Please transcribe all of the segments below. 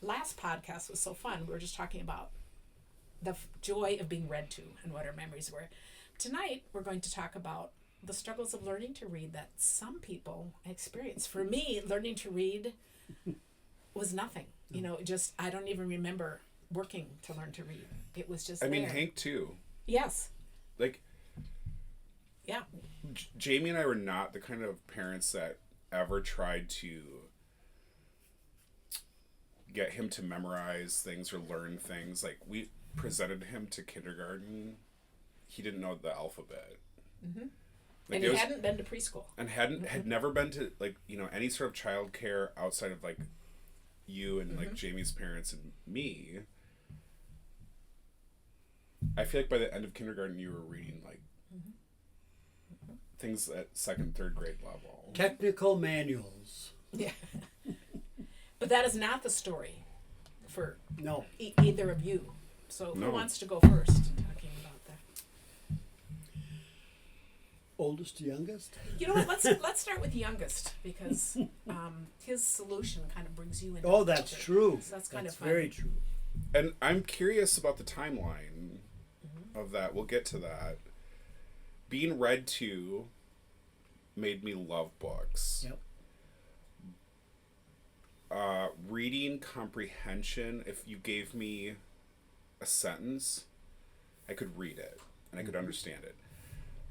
last podcast was so fun. We were just talking about the joy of being read to and what our memories were. Tonight, we're going to talk about the struggles of learning to read that some people experience. For me, learning to read was nothing. You know, just, I don't even remember working to learn to read. It was just I mean, Hank too. Yes. Like, yeah. Jamie and I were not the kind of parents that ever tried to get him to memorize things or learn things. Like, we presented him to kindergarten. He didn't know the alphabet. Mm-hmm. Like, and he hadn't been to preschool. And had never been to, like, you know, any sort of childcare outside of, like, you and, like, Jamie's parents and me. I feel like by the end of kindergarten, you were reading, like, things at second, third grade level. Technical manuals. Yeah. But that is not the story for No. Either of you. So No. who wants to go first talking about that? Oldest to youngest? You know what? Let's start with the youngest because his solution kind of brings you in. Oh, that's true. So that's kind of fun. Very true. And I'm curious about the timeline of that. We'll get to that. Being read to made me love books. Yep. Reading comprehension, if you gave me a sentence, I could read it and I could understand it.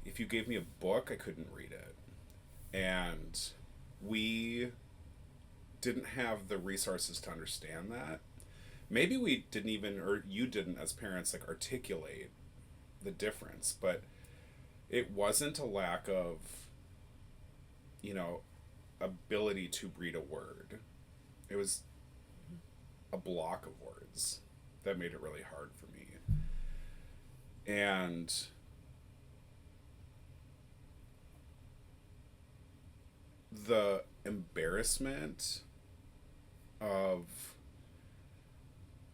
If you gave me a book, I couldn't read it. And we didn't have the resources to understand that. Maybe we didn't even, or you didn't as parents, like, articulate the difference, but it wasn't a lack of, you know, ability to read a word. It was a block of words that made it really hard for me. And the embarrassment of,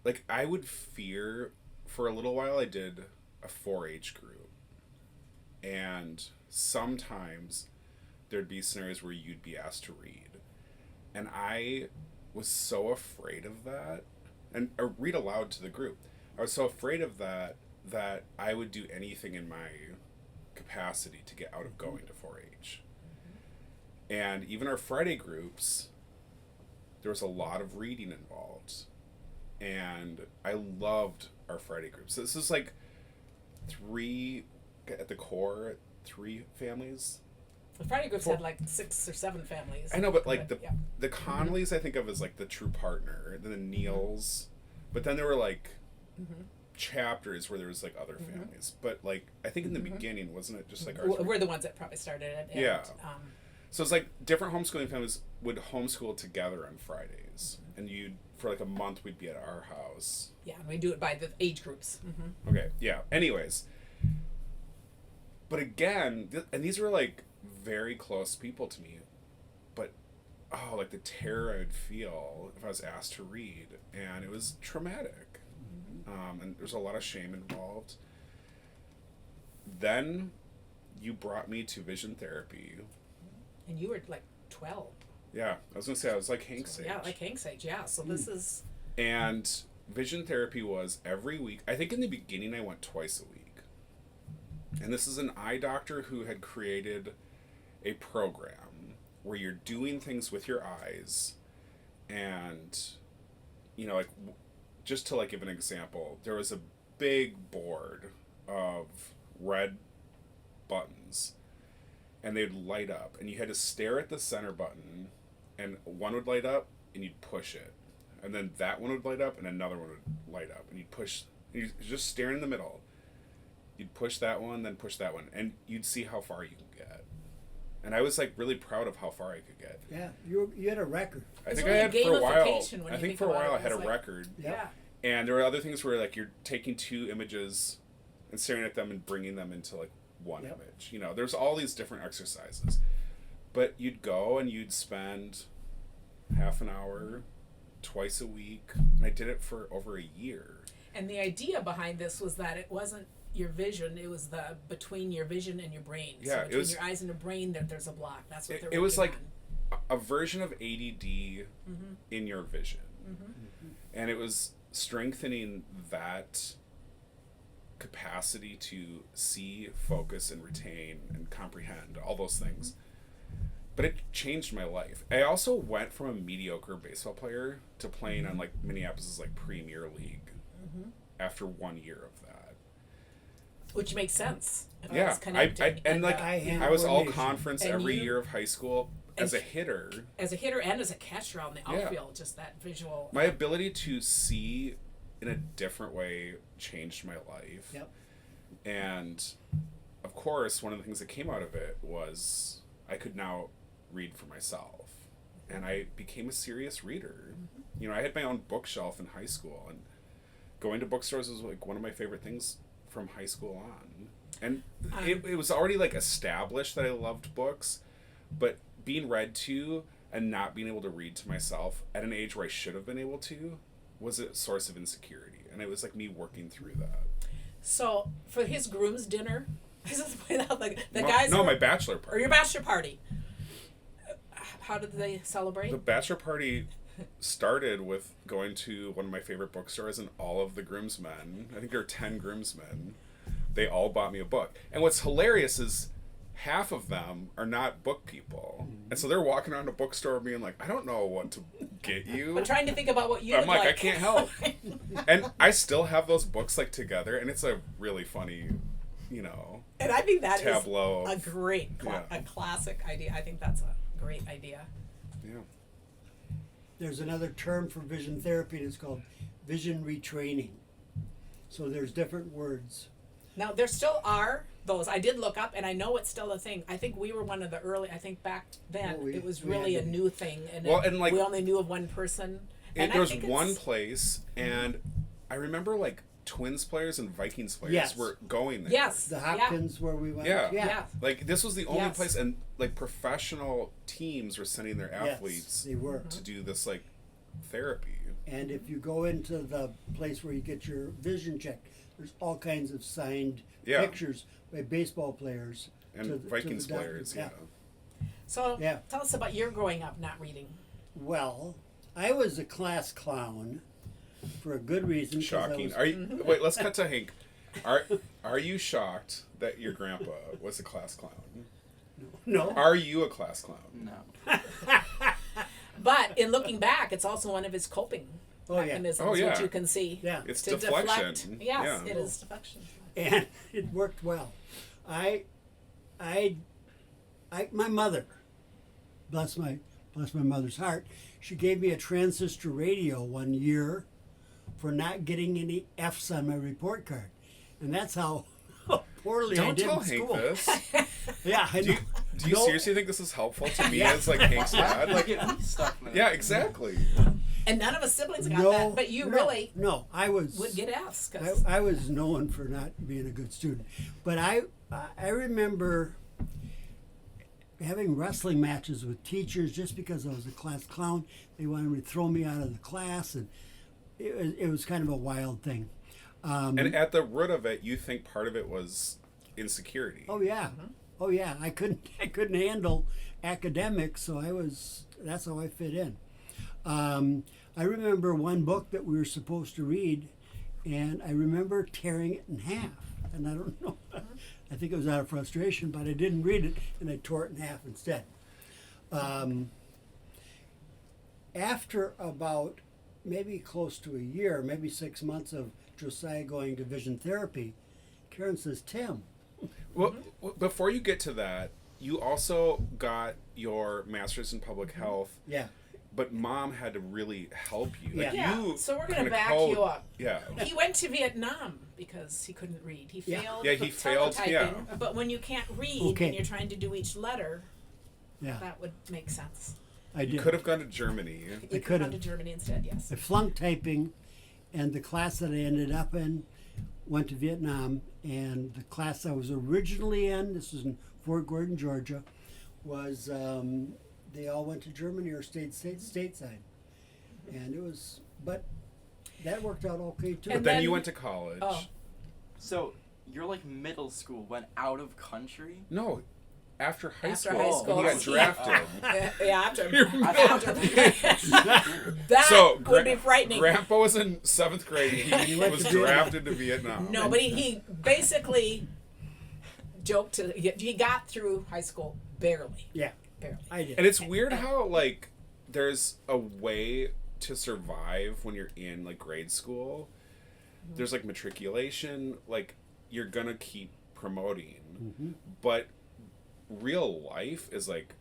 like, I would fear, for a little while I did a 4-H group, and sometimes there'd be scenarios where you'd be asked to read, and I was so afraid of that, and or read aloud to the group. I was so afraid of that I would do anything in my capacity to get out of going to 4-H. And even our Friday groups, there was a lot of reading involved, and I loved our Friday groups. This is like at the core, three families. The Friday groups had like 6 or 7 families. I know, but like the Conleys I think of as like the true partner, then the Neils, but then there were like chapters where there was like other families. But like I think in the beginning, wasn't it just like our we're the ones that probably started it. And, yeah. So it's like different homeschooling families would homeschool together on Fridays, and for like a month we'd be at our house. Yeah, and we do it by the age groups. Okay, yeah. Anyways, but again, and these were like very close people to me, but like the terror I would feel if I was asked to read, and it was traumatic. And there's a lot of shame involved. Then you brought me to vision therapy. And you were like 12. Yeah, I was gonna say I was like Hank's age. Yeah, like Hank's age. Yeah, so this is. And vision therapy was every week. I think in the beginning I went twice a week. And this is an eye doctor who had created a program where you're doing things with your eyes, and you know, like, just to like give an example, there was a big board of red buttons, and they'd light up, and you had to stare at the center button, and one would light up and you'd push it, and then that one would light up and another one would light up, and you'd push, and you'd just stare in the middle. You'd push that one, then push that one, and you'd see how far you can get. And I was like really proud of how far I could get. Yeah, you had a record. I think I had for a while. I think for a while I had a record. Yeah. And there were other things where like you're taking 2 images and staring at them and bringing them into like one image. You know, there's all these different exercises. But you'd go and you'd spend half an hour twice a week, and I did it for over a year. And the idea behind this was that it wasn't your vision, it was the between your vision and your brain. Yeah, so between your eyes and your brain there's a block. That's what they're it was like on. a version of ADD in your vision. And it was strengthening that capacity to see, focus, and retain and comprehend all those things. But it changed my life. I also went from a mediocre baseball player to playing on like Minneapolis' like Premier League after 1 year of that. Which makes sense. Yeah, I was all conference And every you- year of high school as a hitter. As a hitter and as a catcher on the outfield, just that visual. My ability to see in a different way changed my life. Yep. And of course, one of the things that came out of it was I could now read for myself. And I became a serious reader. You know, I had my own bookshelf in high school, and going to bookstores was like one of my favorite things from high school on. And it was already like established that I loved books, but being read to and not being able to read to myself at an age where I should have been able to was a source of insecurity. And it was like me working through that. So for his groom's dinner, this is like the guys. No, my bachelor party. Or your bachelor party. How did they celebrate? The bachelor party started with going to one of my favorite bookstores, and all of the groomsmen, I think there were 10 groomsmen, they all bought me a book. And what's hilarious is half of them are not book people. And so they're walking around a bookstore being like, I don't know what to get you. But trying to think about what you I'm would like, I can't help. And I still have those books like together, and it's a really funny, you know, And I think that tableau is a great, a classic idea. I think that's a great idea. Yeah. There's another term for vision therapy, and it's called vision retraining. So there's different words. Now, there still are those. I did look up, and I know it's still a thing. I think we were one of the early, I think back then, it was really a new thing. And, and like, we only knew of one person. And there was one place, and I remember like Twins players and Vikings players were going there. Yes. The Hopkins where we went. Yeah. Like this was the only place, and like professional teams were sending their athletes they were. to do this like therapy. And if you go into the place where you get your vision checked, there's all kinds of signed pictures by baseball players and Vikings players. Yeah. So tell us about your growing up not reading. Well, I was a class clown for a good reason. Shocking. Are you? Wait, let's cut to Hank. Are you shocked that your grandpa was a class clown? No. Are you a class clown? No. But in looking back, it's also one of his coping mechanisms, which you can see. Yeah. It's to deflection. Deflect. Yes, it is deflection. And it worked well. My mother, bless my mother's heart, she gave me a transistor radio one year for not getting any F's on my report card, and that's how poorly I Don't did tell in Hank school. this. Yeah, I know. Do you seriously think this is helpful to me as like Hank's dad? Like, Get me stuck in it. yeah, exactly. And none of us siblings got that, but you really I was would get F's. 'Cause I was known for not being a good student, but I remember having wrestling matches with teachers just because I was a class clown. They wanted to throw me out of the class, and it was kind of a wild thing. And at the root of it, you think part of it was insecurity. Oh yeah, oh yeah. I couldn't handle academics, so that's how I fit in. I remember one book that we were supposed to read, and I remember tearing it in half. And I don't know, I think it was out of frustration, but I didn't read it, and I tore it in half instead. After about maybe close to a year, maybe 6 months of Josiah going to vision therapy, Karen says, Tim. Well, before you get to that, you also got your master's in public health. Yeah. But Mom had to really help you. Like, yeah. you So we're going kinda to back you up. Yeah. He went to Vietnam because he couldn't read. He failed. Yeah, he failed, teletyping, But when you can't read and you're trying to do each letter, that would make sense. I did. You could have gone to Germany. You could have gone to Germany instead, yes. I flunked typing, and the class that I ended up in went to Vietnam, and the class I was originally in, this was in Fort Gordon, Georgia, was they all went to Germany or stayed stateside. And it was, but that worked out okay too. But then you went to college. Oh. So your like middle school went out of country? No. after high After school. high school. When he got drafted. Yeah, after that So would be frightening. Grandpa was in 7th grade. He went was to Vietnam. drafted to Vietnam. No, but he basically joked to he got through high school barely. Yeah, Barely. I did. And it's weird how like there's a way to survive when you're in like grade school. There's like matriculation, like you're gonna keep promoting, but real life is like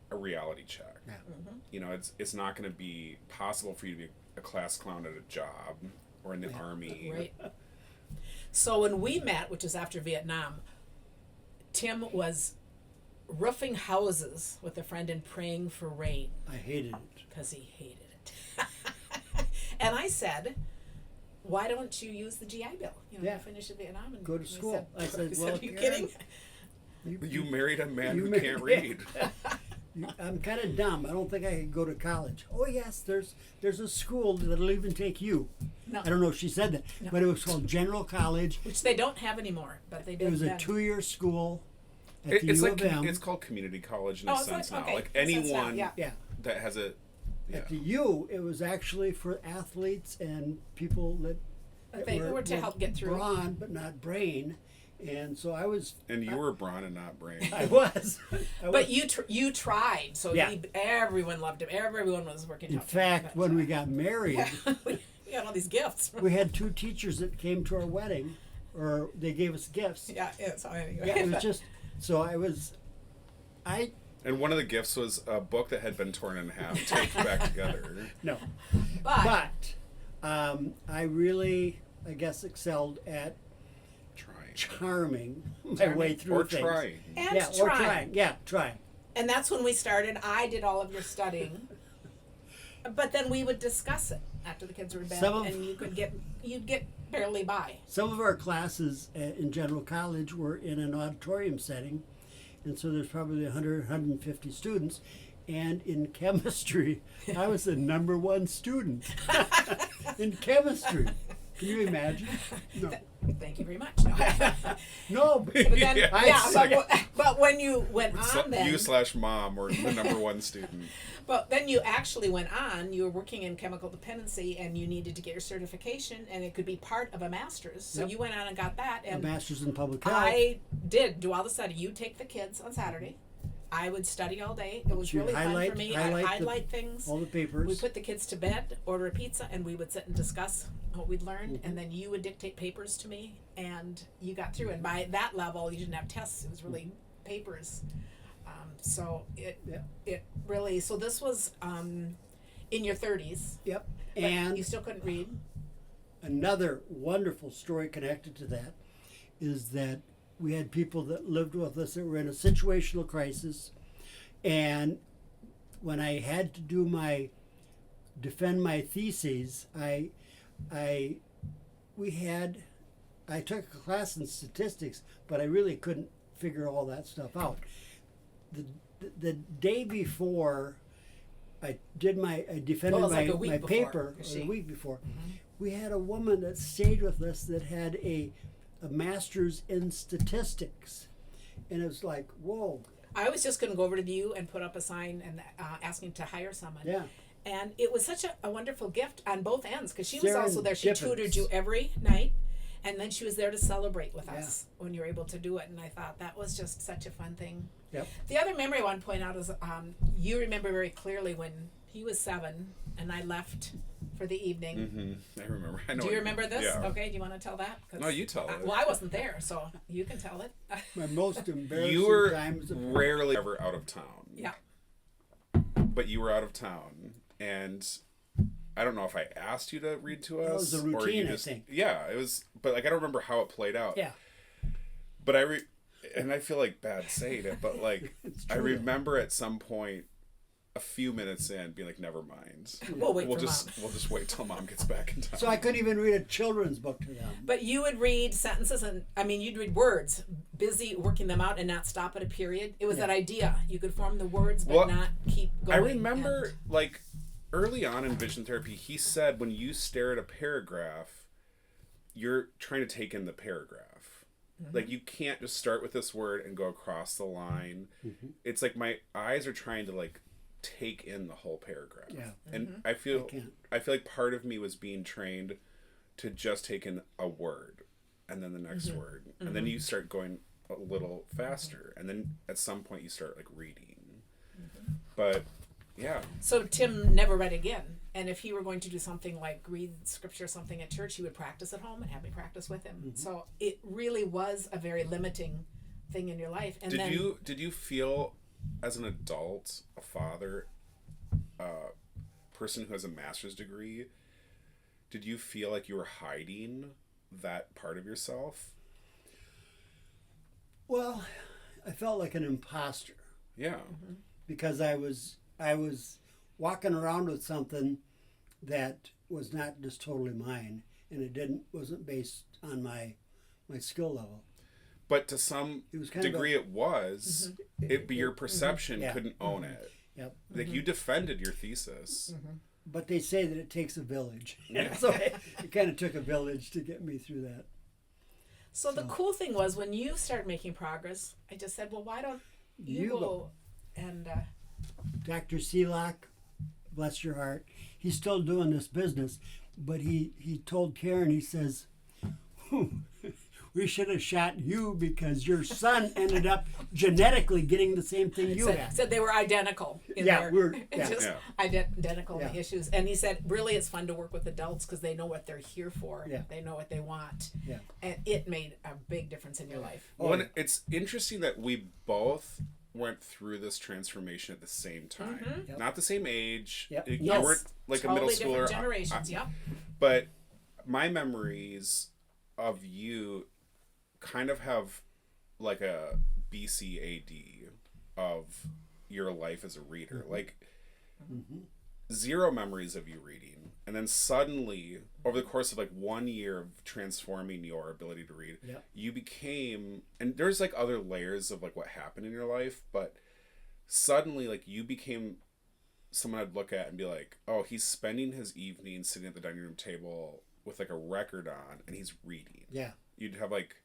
a reality check. Yeah. You know, it's not gonna be possible for you to be a class clown at a job or in the army. Right. So when we met, which was after Vietnam, Tim was roofing houses with a friend and praying for rain I hated it. because he hated it. And I said, "Why don't you use the GI Bill? You know, Yeah. you finish in Vietnam and Go to he school." I said, he "Well, "Are you Karen, kidding?" You married a man You who married- can't yeah. read. I'm kind of dumb. I don't think I could go to college. Oh yes, there's a school that'll even take you. No. I don't know if she said that, No. but it was called General College. Which they don't have anymore, but they did. It was a then. 2-year school at the It's U like of M. it's called community college in Oh, a it's like- sense now. okay, Like in a sense now, anyone yeah. Yeah. that has a At the U, it was actually for athletes and people that They were to help get through. brawn but not brain, and so I was. and you were brawn and not brain. I was. But you tried, so Yeah. everyone loved him. Everyone was working. In out. fact, when we got married, we got all these gifts. we had 2 teachers that came to our wedding, or they gave us gifts. Yeah. So anyway. Yeah, it was just. So I And one of the gifts was a book that had been torn in half, taped back together. no, but I really, I guess, excelled at Trying. charming my way through Or things. trying. and Yeah, or trying. trying. Yeah, trying. And that's when we started. I did all of your studying, but then we would discuss it after the kids were in bed, Some of- and you'd get barely by. Some of our classes in General College were in an auditorium setting, and so there's probably 100, 150 students. And in chemistry, I was the #1 student in chemistry. Can you imagine? No, Thank you very much. no. But But then, Yeah. but when you went So on, then you/mom were the #1 student. But then you actually went on, you were working in chemical dependency and you needed to get your certification and it could be part of a master's. So Yep. you went on and got that. A And master's in public health. I did do all the study. You take the kids on Saturday. I would study all day. It was You'd really fun highlight- for me. highlight I'd the- highlight things. all the papers. We put the kids to bed, order a pizza, and we would sit and discuss what we'd learned. Mm-hmm. And then you would dictate papers to me, and you got through. And by that level, you didn't have tests. It was really papers. So Yeah. it really. So this was in your 30s. Yep. But And you still couldn't read. another wonderful story connected to that is that we had people that lived with us that were in a situational crisis, and when I had to do defend my theses, I took a class in statistics, but I really couldn't figure all that stuff out. The day before I defended Well, it was like a my week before, paper, is or she? a week before, we had a woman that stayed with us that had a master's in statistics, and it was like, whoa, I was just going to go over to you and put up a sign and asking to hire someone. yeah. And it was such a wonderful gift on both ends because she was also there. She Serendipitous. tutored you every night. And then she was there to celebrate with Yeah. us when you were able to do it. And I thought that was just such a fun thing. Yep. The other memory I want to point out is you remember very clearly when he was 7 and I left for the evening. Mm-hmm. I remember. I know. Do you remember this? Yeah. Okay, do you want to tell that? 'Cause, No, you tell it. Well, I wasn't there, so you can tell it. My most embarrassing You were times of rarely ever out of town. Yeah. But you were out of town, and I don't know if I asked you to read to us. That was the or you routine, I just, think. Yeah, it was. But like, I don't remember how it played out. Yeah. But and I feel like bad saying it, but like, It's I true, though. remember at some point, a few minutes in, being like, never mind. We'll wait We'll for just Mom. we'll just wait till Mom gets back in town. So I couldn't even read a children's book to them. But you would read sentences you'd read words, busy working them out and not stop at a period. It was that idea. You could form the words but Well, not keep going. I remember, like, early on in vision therapy, he said when you stare at a paragraph, you're trying to take in the paragraph. Like, you can't just start with this word and go across the line. It's like my eyes are trying to, like, take in the whole paragraph. Yeah. And I feel like part of me was being trained to just take in a word and then the next word. And then you start going a little faster. And then at some point you start, like, reading. But, yeah. So Tim never read again. And if he were going to do something like read scripture or something at church, he would practice at home and have me practice with him. So it really was a very limiting thing in your life. And did you feel as an adult, a father, person who has a master's degree, did you feel like you were hiding that part of yourself? Well, I felt like an imposter. Yeah. Because I was walking around with something that was not just totally mine, and it wasn't based on my skill level. But to some degree it was. But your perception couldn't own it. Yep. Like, you defended your thesis. But they say that it takes a village. Yeah. So it kind of took a village to get me through that. So the cool thing was, when you started making progress, I just said, well, why don't you go? And Dr. Selak, bless your heart, he's still doing this business, but he told Karen, he says, we should have shot you because your son ended up genetically getting the same thing you had. Said they were identical. Identical issues. And he said, really, it's fun to work with adults because they know what they're here for. Yeah. They know what they want. Yeah. And it made a big difference in your life. Well, it's interesting that we both went through this transformation at the same time. Yep. Not the same age. Yep. You weren't like totally a middle schooler. Different generations, But my memories of you kind of have like a BCAD of your life as a reader. Like, zero memories of you reading. And then suddenly, over the course of like 1 year of transforming your ability to read, you became, and there's like other layers of like what happened in your life, but suddenly like you became someone I'd look at and be like, oh, he's spending his evening sitting at the dining room table with like a record on and he's reading. Yeah. You'd have like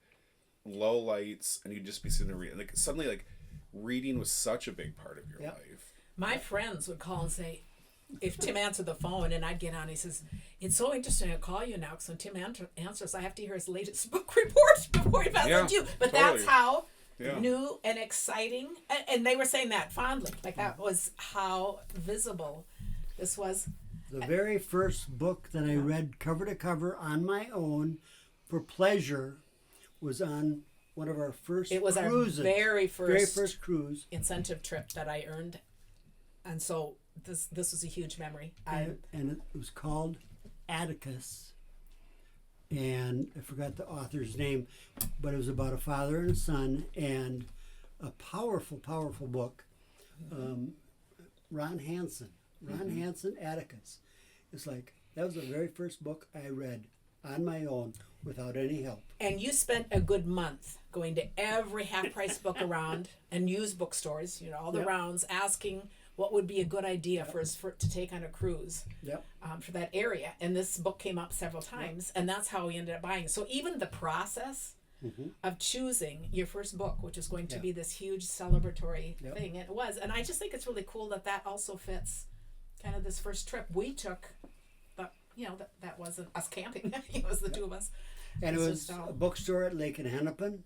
low lights and you'd just be sitting there reading. Like, suddenly, like, reading was such a big part of your life. My friends would call and say, if Tim answered the phone and I'd get on, he says, it's so interesting to call you now because when Tim answers, I have to hear his latest book report before he passes you. But that's how new and exciting, and they were saying that fondly, like that was how visible this was. The very first book that I read cover to cover on my own for pleasure was on one of our first cruises. It was our very first cruise. Incentive trip that I earned. And so this was a huge memory. And it was called Atticus. And I forgot the author's name, but it was about a father and a son, and a powerful, powerful book. Ron Hansen, Atticus. It's like, that was the very first book I read on my own without any help. And you spent a good month going to every half-price book around and used bookstores, all the rounds, asking what would be a good idea for us to take on a cruise for that area. And this book came up several times, and that's how we ended up buying. So even the process of choosing your first book, which is going to be this huge celebratory thing, it was. And I just think it's really cool that also fits kind of this first trip we took. But, that wasn't us camping. It was the two of us. And it was a bookstore at Lake and Hennepin,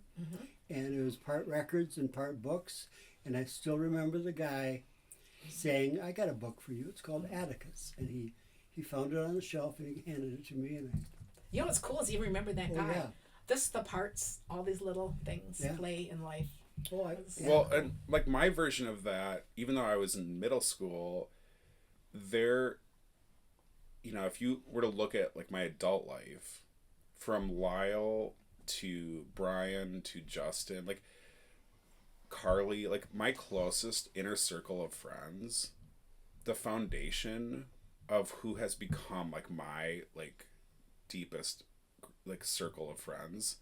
and it was part records and part books. And I still remember the guy saying, I got a book for you. It's called Atticus. And he found it on the shelf and he handed it to me. And what's cool is you remember that guy. Yeah. This the parts, all these little things play in life. Well, and like my version of that, even though I was in middle school, if you were to look at like my adult life, from Lyle to Brian to Justin, like Carly, like my closest inner circle of friends, the foundation of who has become like my like deepest like circle of friends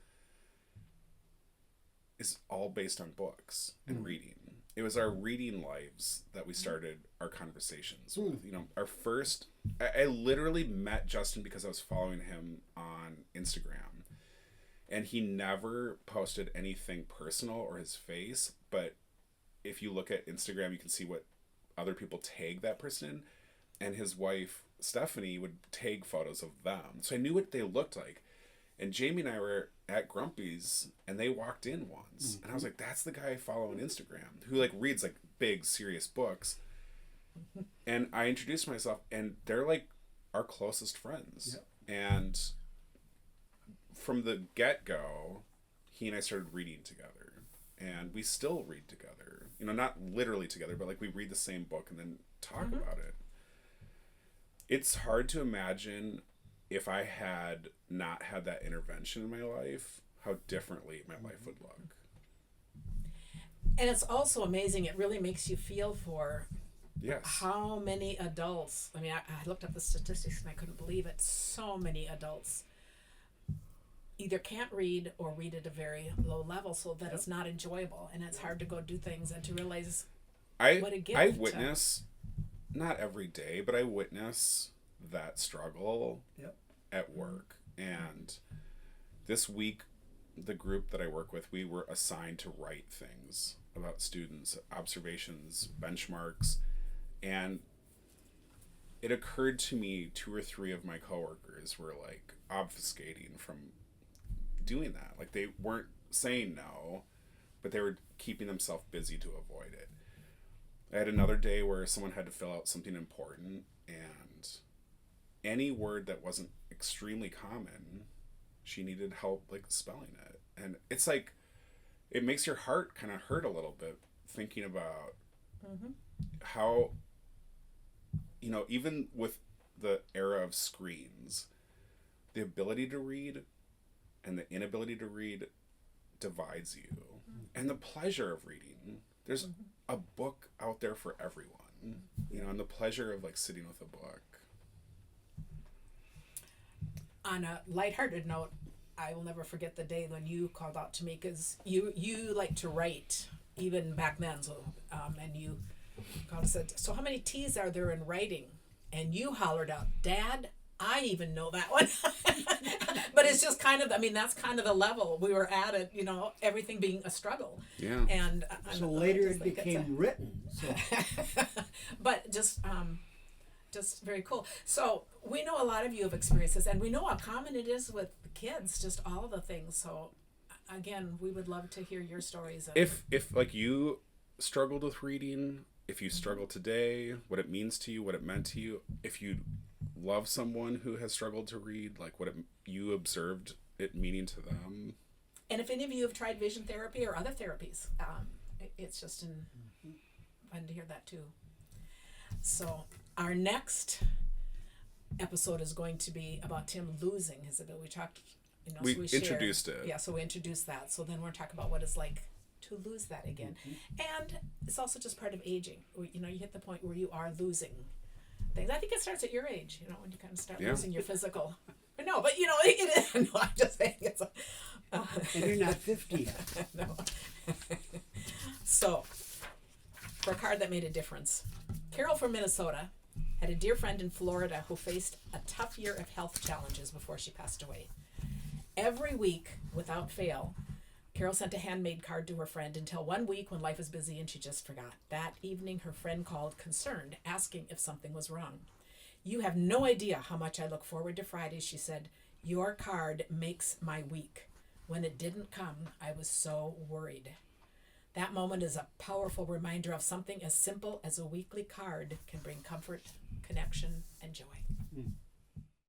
is all based on books and reading. It was our reading lives that we started our conversations with. Our first, I literally met Justin because I was following him on Instagram. And he never posted anything personal or his face, but if you look at Instagram, you can see what other people tag that person in. And his wife, Stephanie, would tag photos of them. So I knew what they looked like. And Jamie and I were at Grumpy's, and they walked in once. And I was like, that's the guy I follow on Instagram, who like reads like big, serious books. And I introduced myself, and they're like our closest friends. Yep. And from the get-go, he and I started reading together. And we still read together. You know, not literally together, but like we read the same book and then talk about it. It's hard to imagine if I had not had that intervention in my life, how differently my life would look. And it's also amazing. It really makes you feel for how many adults. I mean, I looked up the statistics and I couldn't believe it. So many adults either can't read or read at a very low level, so that it's not enjoyable, and it's hard to go do things and to realize what a gift. I witness, not every day, but I witness that struggle at work. And this week, the group that I work with, we were assigned to write things about students, observations, benchmarks, and it occurred to me 2 or 3 of my coworkers were like obfuscating from doing that. Like they weren't saying no, but they were keeping themselves busy to avoid it. I had another day where someone had to fill out something important, and any word that wasn't extremely common, she needed help like spelling it. And it's like, it makes your heart kind of hurt a little bit thinking about how, you know, even with the era of screens, the ability to read and the inability to read divides you. And the pleasure of reading, there's a book out there for everyone, you know, and the pleasure of like sitting with a book. On a lighthearted note, I will never forget the day when you called out to me, because you like to write even back then. So and you called and said, "So how many T's are there in writing?" And you hollered out, "Dad, I even know that one." But it's just kind of, I mean, that's kind of the level we were at it, you know, everything being a struggle. Yeah. And so later it became written. So. But just very cool. So we know a lot of you have experienced this, and we know how common it is with kids, just all the things. So again, we would love to hear your stories. If like you struggled with reading, if you struggle today, what it means to you, what it meant to you, if you love someone who has struggled to read, like what you observed it meaning to them. And if any of you have tried vision therapy or other therapies, it's just fun to hear that too. So our next episode is going to be about Tim losing his ability. We talked, you know, we so introduced it. Yeah, so we introduced that. So then we're talking about what it's like to lose that again. And it's also just part of aging. You know, you hit the point where you are losing things. I think it starts at your age, you know, when you kind of start losing your physical. No, but you know, it is. No, I'm just saying it's. And you're not 50 yet. No. So, for a card that made a difference, Carol from Minnesota had a dear friend in Florida who faced a tough year of health challenges before she passed away. Every week, without fail, Carol sent a handmade card to her friend until one week when life was busy and she just forgot. That evening, her friend called concerned, asking if something was wrong. "You have no idea how much I look forward to Fridays," she said. "Your card makes my week. When it didn't come, I was so worried." That moment is a powerful reminder of something as simple as a weekly card can bring comfort, connection, and joy.